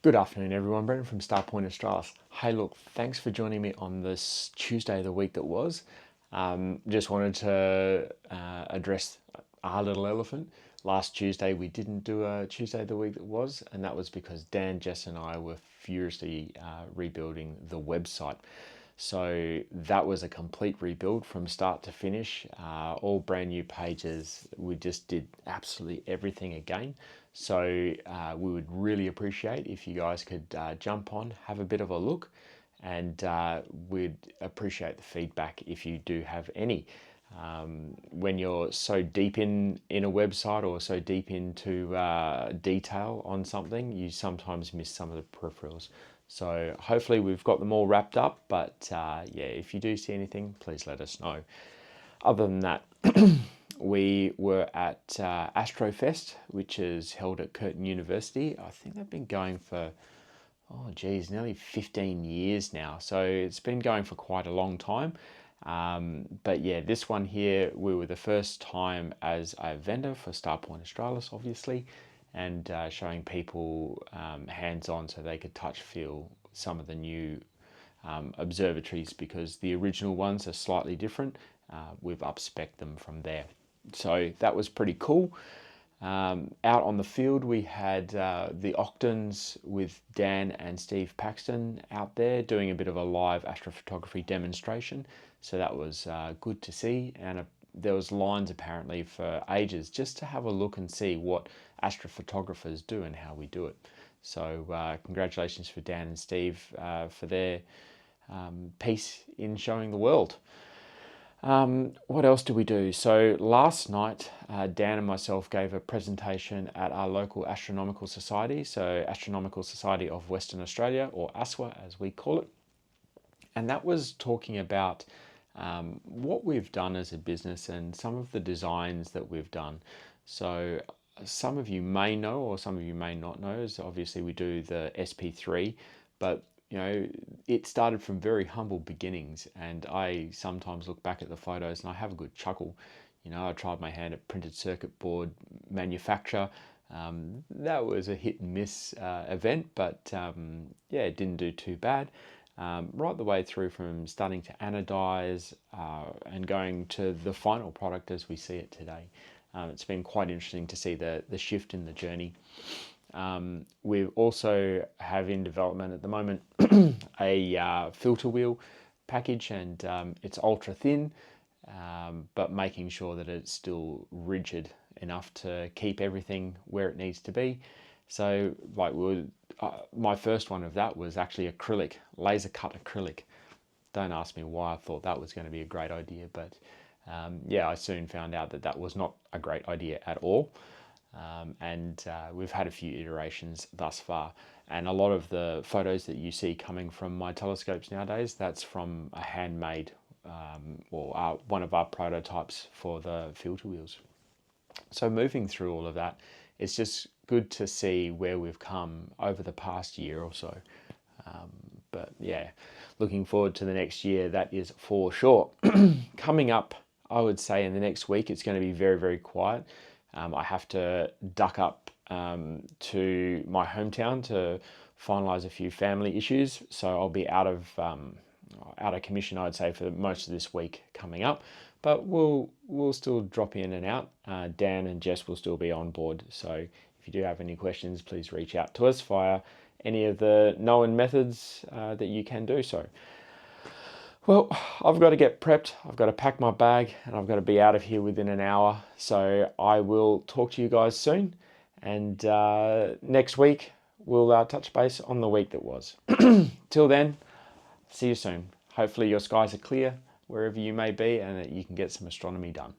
Good afternoon, everyone. Brendan from Starpoint Australis. Hey, look, thanks for joining me on this Tuesday of the week that was. Just wanted to address our little elephant. Last Tuesday, we didn't do a Tuesday of the week that was, and that was because Dan, Jess, and I were furiously rebuilding the website. So that was a complete rebuild from start to finish, all brand new pages. We just did absolutely everything again. So we would really appreciate if you guys could jump on, have a bit of a look, and we'd appreciate the feedback if you do have any. When you're so deep in a website or so deep into detail on something, you sometimes miss some of the peripherals. So hopefully we've got them all wrapped up, but yeah, if you do see anything, please let us know. Other than that, we were at Astrofest, which is held at Curtin University. I think they've been going for, oh geez, nearly 15 years now. So it's been going for quite a long time. But yeah, this one here, we were the first time as a vendor for Starpoint Australis, obviously, and showing people hands-on so they could touch, feel some of the new observatories, because the original ones are slightly different. We've up-spec'd them from there. So that was pretty cool. Out on the field, we had the Octans with Dan and Steve Paxton out there doing a bit of a live astrophotography demonstration. So that was good to see. And there was lines apparently for ages just to have a look and see what astrophotographers do and how we do it. So congratulations for Dan and Steve for their piece in showing the world. What else do we do? So last night, Dan and myself gave a presentation at our local Astronomical Society, so Astronomical Society of Western Australia, or ASWA as we call it. And that was talking about what we've done as a business and some of the designs that we've done. So some of you may know, or some of you may not know, is obviously we do the SP3, but you know, it started from very humble beginnings, and I sometimes look back at the photos and I have a good chuckle. You know, I tried my hand at printed circuit board manufacture. That was a hit and miss event, but yeah, it didn't do too bad. Right the way through from starting to anodize and going to the final product as we see it today. It's been quite interesting to see the shift in the journey. We also have in development at the moment a filter wheel package, and it's ultra thin, but making sure that it's still rigid enough to keep everything where it needs to be. So like my first one of that was actually acrylic, laser cut acrylic. Don't ask me why I thought that was going to be a great idea, but yeah, I soon found out that that was not a great idea at all. And we've had a few iterations thus far, and a lot of the photos that you see coming from my telescopes nowadays, that's from a handmade or one of our prototypes for the filter wheels. So moving through all of that, it's just good to see where we've come over the past year or so. But yeah, looking forward to the next year, that is for sure. Coming up, I would say in the next week, it's going to be very, very quiet. I have to duck up to my hometown to finalise a few family issues, so I'll be out of commission, I'd say, for most of this week coming up. But we'll still drop in and out. Dan and Jess will still be on board. So if you do have any questions, please reach out to us via any of the known methods that you can do so. Well, I've got to get prepped, I've got to pack my bag, and I've got to be out of here within an hour. So I will talk to you guys soon. And next week, we'll touch base on the week that was. Till then, see you soon. Hopefully your skies are clear wherever you may be and that you can get some astronomy done.